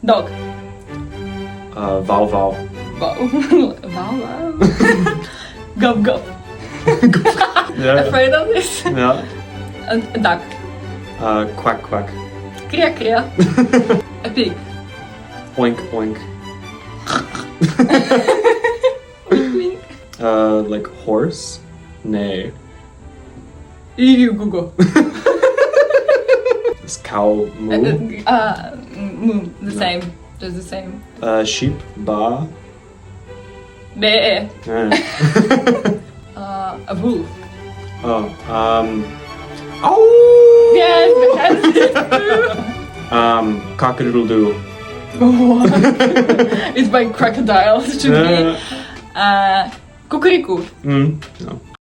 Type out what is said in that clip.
Dog. Wow wow. Wow. Wow. Gub gub. Yeah. Afraid of this? Yeah. A duck. Quack quack. Kria kria. A pig. Oink oink. Wink wink. Like horse? Neigh. You Google. Is cow moo? Moo. The No. same. Just the same. Sheep? Ba? Be. Yeah. A wolf. Oh. Yes, yes. Cock-a-doodle-doo. It's by crocodile. It should be. Kukuriku. No.